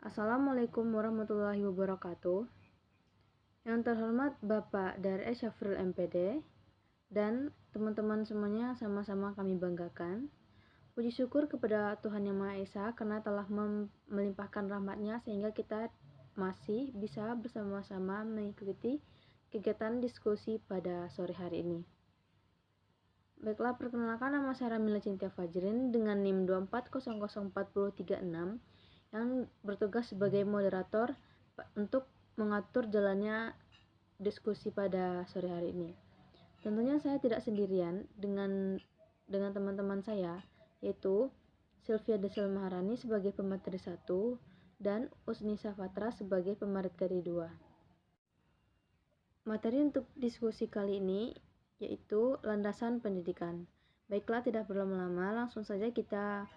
Assalamualaikum warahmatullahi wabarakatuh. Yang terhormat Bapak Dar Syafril MPD dan teman-teman semuanya, sama-sama kami banggakan. Puji syukur kepada Tuhan Yang Maha Esa karena telah melimpahkan rahmat-Nya sehingga kita masih bisa bersama-sama mengikuti kegiatan diskusi pada sore hari ini. Baiklah, perkenalkan, nama saya Ramila Cintia Fajrin dengan NIM 2400436 yang bertugas sebagai moderator untuk mengatur jalannya diskusi pada sore hari ini. Tentunya saya tidak sendirian dengan teman-teman saya, yaitu Sylvia Desel Maharani sebagai pemateri 1 dan Usnisa Fatra sebagai pemateri 2. Materi untuk diskusi kali ini yaitu landasan pendidikan. Baiklah, tidak berlama-lama, langsung saja kita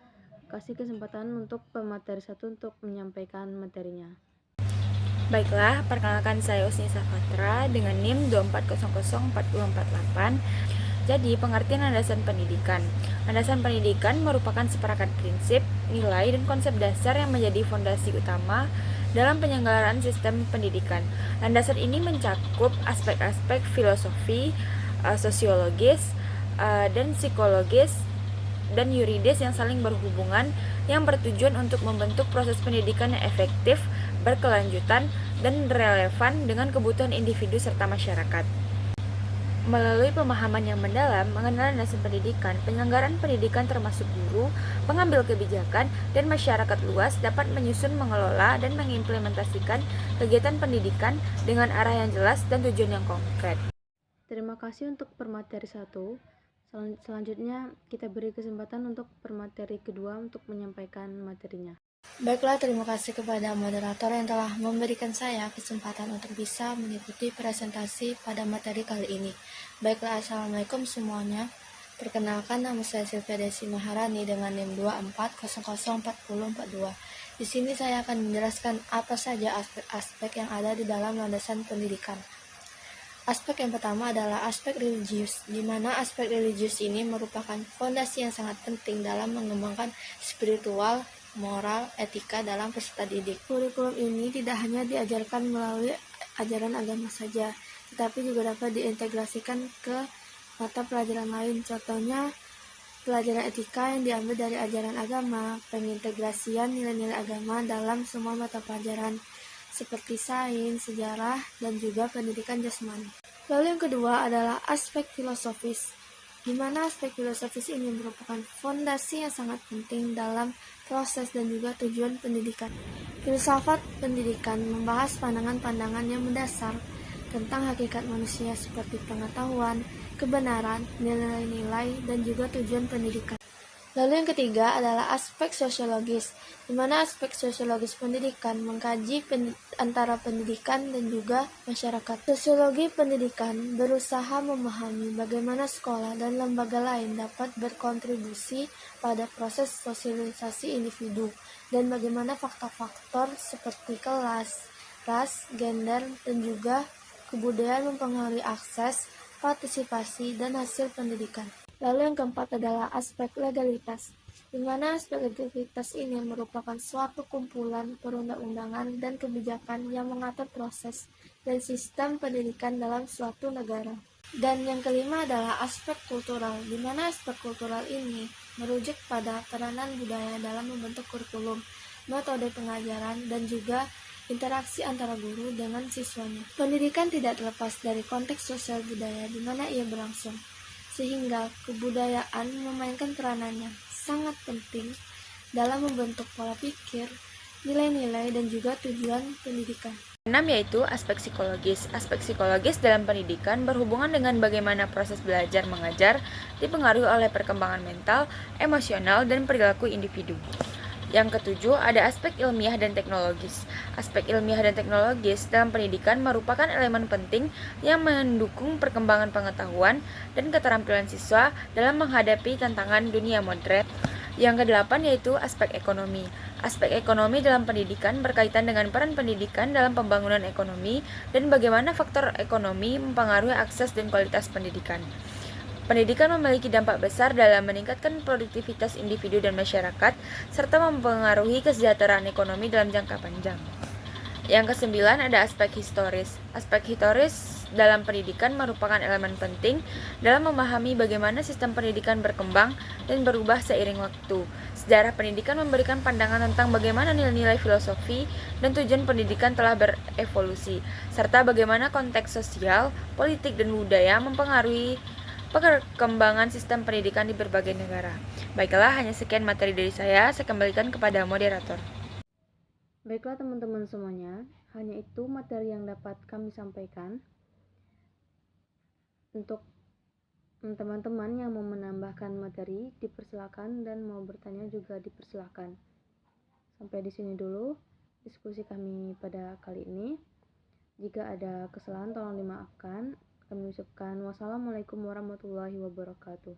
kasih kesempatan untuk pemateri 1 untuk menyampaikan materinya. Baiklah, perkenalkan saya Usnisa Fatra dengan NIM 2400448. Jadi, pengertian landasan pendidikan. Landasan pendidikan merupakan seperangkat prinsip, nilai, dan konsep dasar yang menjadi fondasi utama dalam penyelenggaraan sistem pendidikan. Landasan ini mencakup aspek-aspek filosofi, sosiologis, dan psikologis dan yuridis yang saling berhubungan, yang bertujuan untuk membentuk proses pendidikan yang efektif, berkelanjutan, dan relevan dengan kebutuhan individu serta masyarakat. Melalui pemahaman yang mendalam mengenal landasan pendidikan, penyelenggaraan pendidikan termasuk guru, pengambil kebijakan, dan masyarakat luas dapat menyusun, mengelola, dan mengimplementasikan kegiatan pendidikan dengan arah yang jelas dan tujuan yang konkret. Terima kasih untuk permateri 1. Selanjutnya kita beri kesempatan untuk permateri kedua untuk menyampaikan materinya. Baiklah, terima kasih kepada moderator yang telah memberikan saya kesempatan untuk bisa mengikuti presentasi pada materi kali ini. Baiklah, Assalamualaikum semuanya. Perkenalkan, nama saya Sylvia Desel Maharani dengan NIM 2404042. Di sini saya akan menjelaskan apa saja aspek-aspek yang ada di dalam landasan pendidikan. Aspek yang pertama adalah aspek religius, di mana aspek religius ini merupakan fondasi yang sangat penting dalam mengembangkan spiritual, moral, etika dalam peserta didik. Kurikulum ini tidak hanya diajarkan melalui ajaran agama saja, tetapi juga dapat diintegrasikan ke mata pelajaran lain. Contohnya, pelajaran etika yang diambil dari ajaran agama, pengintegrasian nilai-nilai agama dalam semua mata pelajaran, seperti sains, sejarah, dan juga pendidikan jasmani. Lalu yang kedua adalah aspek filosofis, di mana aspek filosofis ini merupakan fondasi yang sangat penting dalam proses dan juga tujuan pendidikan. Filsafat pendidikan membahas pandangan-pandangan yang mendasar tentang hakikat manusia seperti pengetahuan, kebenaran, nilai-nilai, dan juga tujuan pendidikan. Lalu yang ketiga adalah aspek sosiologis, di mana aspek sosiologis pendidikan mengkaji antara pendidikan dan juga masyarakat. Sosiologi pendidikan berusaha memahami bagaimana sekolah dan lembaga lain dapat berkontribusi pada proses sosialisasi individu, dan bagaimana faktor-faktor seperti kelas, ras, gender, dan juga kebudayaan mempengaruhi akses, partisipasi, dan hasil pendidikan. Lalu yang keempat adalah aspek legalitas, di mana aspek legalitas ini merupakan suatu kumpulan perundang-undangan dan kebijakan yang mengatur proses dan sistem pendidikan dalam suatu negara. Dan yang kelima adalah aspek kultural, di mana aspek kultural ini merujuk pada peranan budaya dalam membentuk kurikulum, metode pengajaran, dan juga interaksi antara guru dengan siswanya. Pendidikan tidak terlepas dari konteks sosial budaya di mana ia berlangsung, sehingga kebudayaan memainkan peranannya sangat penting dalam membentuk pola pikir, nilai-nilai, dan juga tujuan pendidikan. 6 yaitu aspek psikologis. Aspek psikologis dalam pendidikan berhubungan dengan bagaimana proses belajar mengajar dipengaruhi oleh perkembangan mental, emosional, dan perilaku individu. Yang ketujuh, ada aspek ilmiah dan teknologis. Aspek ilmiah dan teknologis dalam pendidikan merupakan elemen penting yang mendukung perkembangan pengetahuan dan keterampilan siswa dalam menghadapi tantangan dunia modern. Yang kedelapan yaitu aspek ekonomi. Aspek ekonomi dalam pendidikan berkaitan dengan peran pendidikan dalam pembangunan ekonomi dan bagaimana faktor ekonomi mempengaruhi akses dan kualitas pendidikan. Pendidikan memiliki dampak besar dalam meningkatkan produktivitas individu dan masyarakat, serta mempengaruhi kesejahteraan ekonomi dalam jangka panjang. Yang kesembilan ada aspek historis. Aspek historis dalam pendidikan merupakan elemen penting dalam memahami bagaimana sistem pendidikan berkembang dan berubah seiring waktu. Sejarah pendidikan memberikan pandangan tentang bagaimana nilai-nilai filosofi dan tujuan pendidikan telah berevolusi, serta bagaimana konteks sosial, politik, dan budaya mempengaruhi perkembangan sistem pendidikan di berbagai negara. Baiklah, hanya sekian materi dari saya kembalikan kepada moderator. Baiklah teman-teman semuanya, hanya itu materi yang dapat kami sampaikan. Untuk teman-teman yang mau menambahkan materi, dipersilakan, dan mau bertanya juga dipersilakan. Sampai di sini dulu diskusi kami pada kali ini. Jika ada kesalahan tolong dimaafkan. Kami ucapkan wassalamualaikum warahmatullahi wabarakatuh.